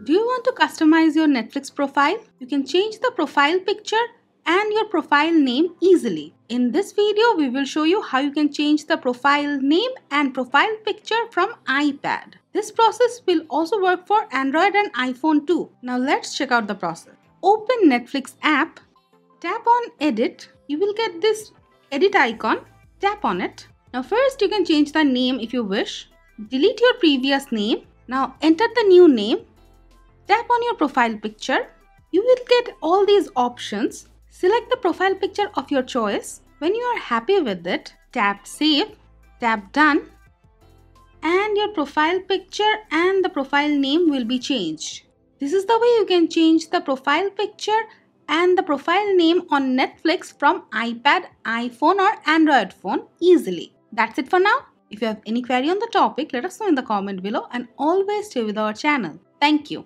Do you want to customize your Netflix profile? You can change the profile picture and your profile name easily. In this video, we will show you how you can change the profile name and profile picture from iPad. This process will also work for Android and iPhone too. Now let's check out the process. Open Netflix app, tap on Edit. You will get this edit icon. Tap on it. Now first you can change the name if you wish. Delete your previous name. Now enter the new name. Tap on your profile picture. You will get all these options. Select the profile picture of your choice. When you are happy with it, tap Save, tap Done, and your profile picture and the profile name will be changed. This is the way you can change the profile picture and the profile name on Netflix from iPad, iPhone or Android phone easily. That's it for now. If you have any query on the topic, let us know in the comment below and always stay with our channel. Thank you.